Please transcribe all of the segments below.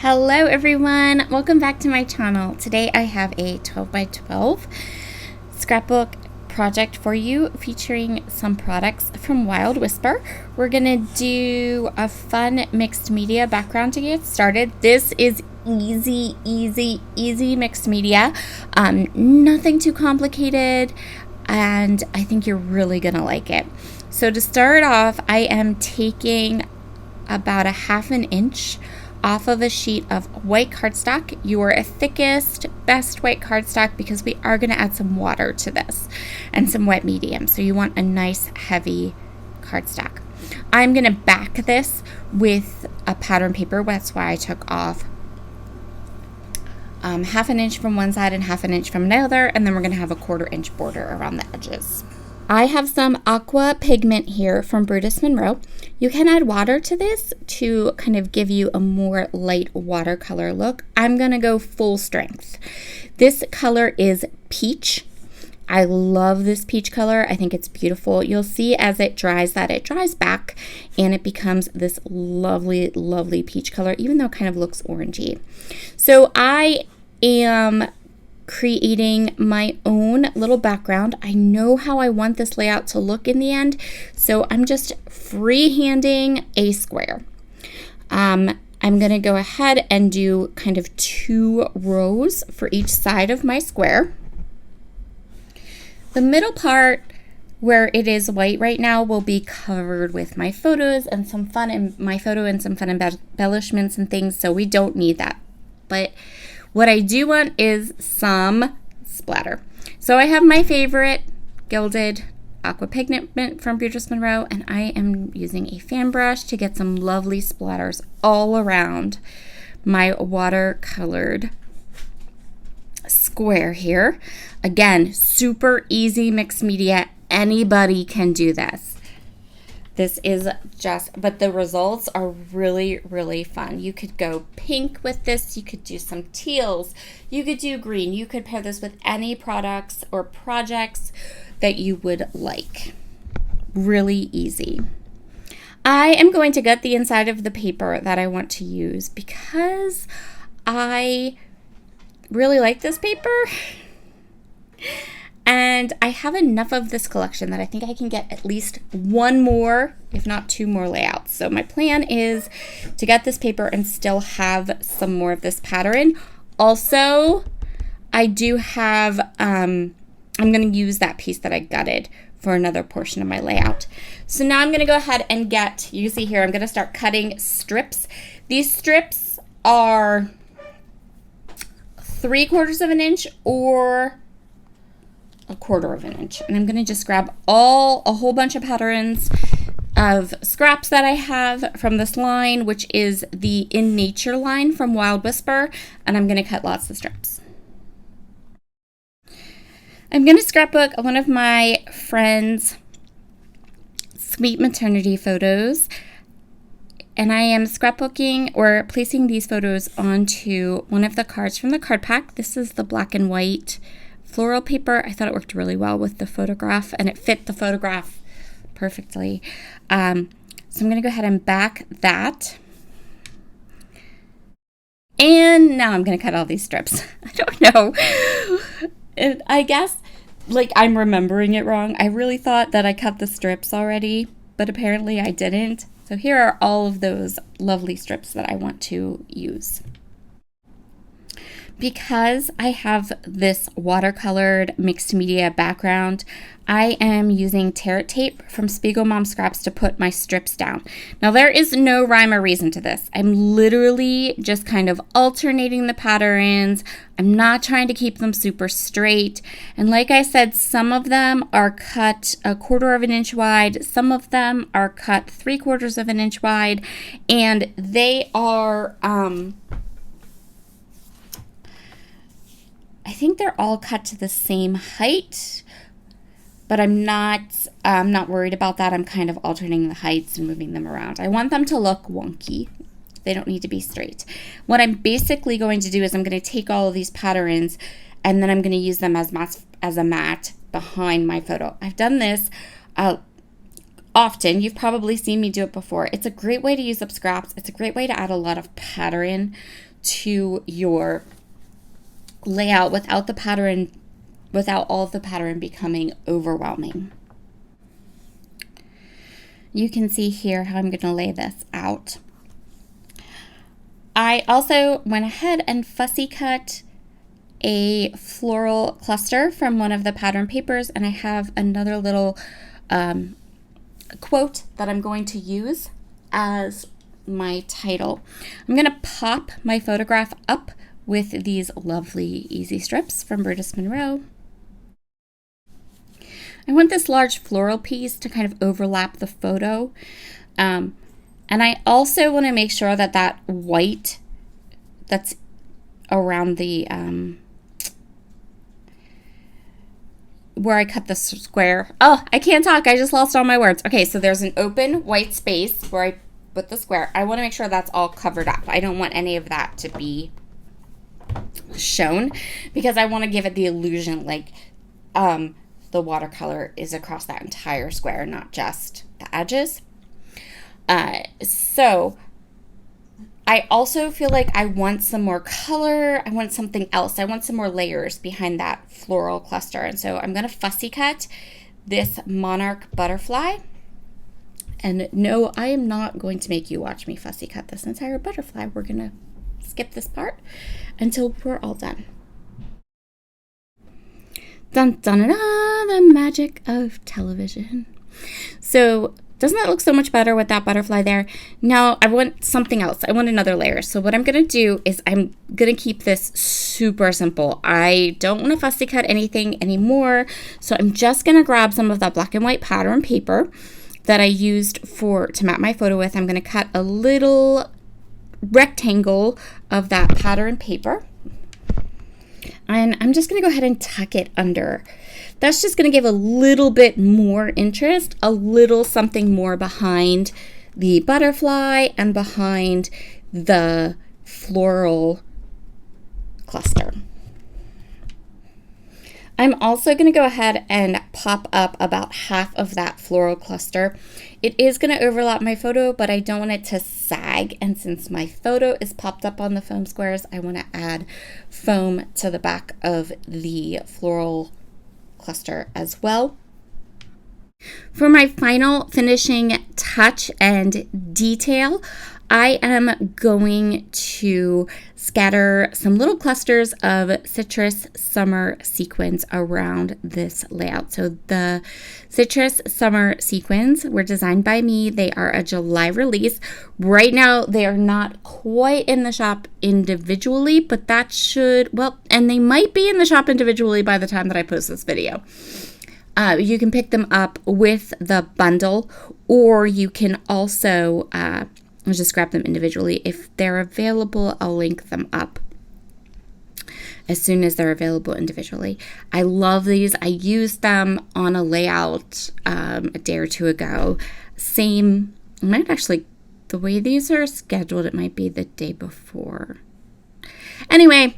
Hello everyone, welcome back to my channel. Today I have a 12 by 12 scrapbook project for you featuring some products from Wild Whisper. We're gonna do a fun mixed media background to get started. This is easy mixed media. Nothing too complicated, and I think you're really gonna like it. So to start off, I am taking about a ½ inch off of a sheet of white cardstock, your thickest, best white cardstock, because we are going to add some water to this and some wet medium. So you want a nice heavy cardstock. I'm going to back this with a pattern paper. That's why I took off ½ inch from one side and ½ inch from another, and then we're going to have a ½ inch border around the edges. I have some aqua pigment here from Brutus Monroe. You can add water to this to kind of give you a more light watercolor look. I'm going to go full strength. This color is peach. I love this peach color. I think it's beautiful. You'll see as it dries that it dries back and it becomes this lovely peach color, even though it kind of looks orangey. So I am creating my own little background. I know how I want this layout to look in the end, so I'm just freehanding a square. I'm going to go ahead and do kind of 2 rows for each side of my square. The middle part, where it is white right now, will be covered with my photos and some fun embellishments and things, so we don't need that. But what I do want is some splatter. So I have my favorite gilded aqua pigment from Brutus Monroe, and I am using a fan brush to get some lovely splatters all around my watercolored square here. Again, super easy mixed media. Anybody can do this. This is but the results are really fun. You could go pink with this. You could do some teals. You could do green. You could pair this with any products or projects that you would like. Really easy. I am going to gut the inside of the paper that I want to use because I really like this paper. And I have enough of this collection that I think I can get at least 1 more, if not 2 more layouts. So my plan is to get this paper and still have some more of this pattern. Also, I do have, I'm going to use that piece that I gutted for another portion of my layout. So now I'm going to go ahead and you see here, I'm going to start cutting strips. These strips are 3/4 of an inch or a 1/4 of an inch, and I'm going to just grab a whole bunch of patterns of scraps that I have from this line, which is the In Nature line from Wild Whisper, and I'm going to cut lots of strips. I'm going to scrapbook one of my friend's sweet maternity photos, and I am scrapbooking or placing these photos onto one of the cards from the card pack. This is the black and white floral paper. I thought it worked really well with the photograph, and it fit the photograph perfectly. So I'm going to go ahead and back that. And now I'm going to cut all these strips. I don't know. I guess, like, I'm remembering it wrong. I really thought that I cut the strips already, but apparently I didn't. So here are all of those lovely strips that I want to use. Because I have this watercolored mixed media background, I am using Tear It tape from Spiegel Mom Scraps to put my strips down. Now there is no rhyme or reason to this. I'm literally just kind of alternating the patterns. I'm not trying to keep them super straight. And like I said, some of them are cut a 1/4 of an inch wide. Some of them are cut 3/4 of an inch wide. And they are, I think they're all cut to the same height, but I'm not worried about that. I'm kind of alternating the heights and moving them around. I want them to look wonky. They don't need to be straight. What I'm basically going to do is I'm going to take all of these patterns and then I'm going to use them as a mat behind my photo. I've done this often. You've probably seen me do it before. It's a great way to use up scraps. It's a great way to add a lot of pattern to your layout without all of the pattern becoming overwhelming. You can see here how I'm going to lay this out. I also went ahead and fussy cut a floral cluster from one of the pattern papers, and I have another little quote that I'm going to use as my title. I'm going to pop my photograph up with these lovely easy strips from Brutus Monroe. I want this large floral piece to kind of overlap the photo. And I also want to make sure that that white that's around the, where I cut the square. Oh, I can't talk. I just lost all my words. Okay, so there's an open white space where I put the square. I want to make sure that's all covered up. I don't want any of that to be shown because I want to give it the illusion like, the watercolor is across that entire square, not just the edges. So I also feel like I want some more color. I want something else. I want some more layers behind that floral cluster. And so I'm going to fussy cut this monarch butterfly. And no, I am not going to make you watch me fussy cut this entire butterfly. We're going to skip this part until we're all done. Dun, dun, dun, dun, the magic of television. So doesn't that look so much better with that butterfly there? Now I want something else. I want another layer. So what I'm going to do is I'm going to keep this super simple. I don't want to fussy cut anything anymore. So I'm just going to grab some of that black and white pattern paper that I used to map my photo with. I'm going to cut a little rectangle of that pattern paper. And I'm just going to go ahead and tuck it under. That's just going to give a little bit more interest, a little something more behind the butterfly and behind the floral cluster. I'm also going to go ahead and pop up about half of that floral cluster. It is going to overlap my photo, but I don't want it to sag. And since my photo is popped up on the foam squares, I want to add foam to the back of the floral cluster as well. For my final finishing touch and detail, I am going to scatter some little clusters of citrus summer sequins around this layout. So the citrus summer sequins were designed by me. They are a July release. Right now, they are not quite in the shop individually, but that should, well, and they might be in the shop individually by the time that I post this video. You can pick them up with the bundle, or you can also just grab them individually. If they're available, I'll link them up as soon as they're available individually. I love these. I used them on a layout a day or two ago. Same, might actually, the way these are scheduled, it might be the day before. Anyway,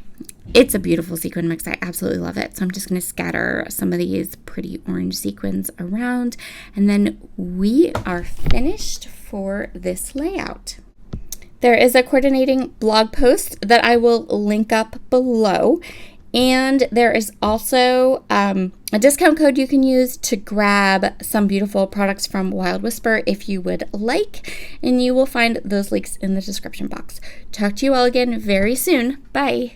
it's a beautiful sequin mix. I absolutely love it. So I'm just going to scatter some of these pretty orange sequins around, and then we are finished for this layout. There is a coordinating blog post that I will link up below, and there is also a discount code you can use to grab some beautiful products from Wild Whisper if you would like, and you will find those links in the description box. Talk to you all again very soon. Bye.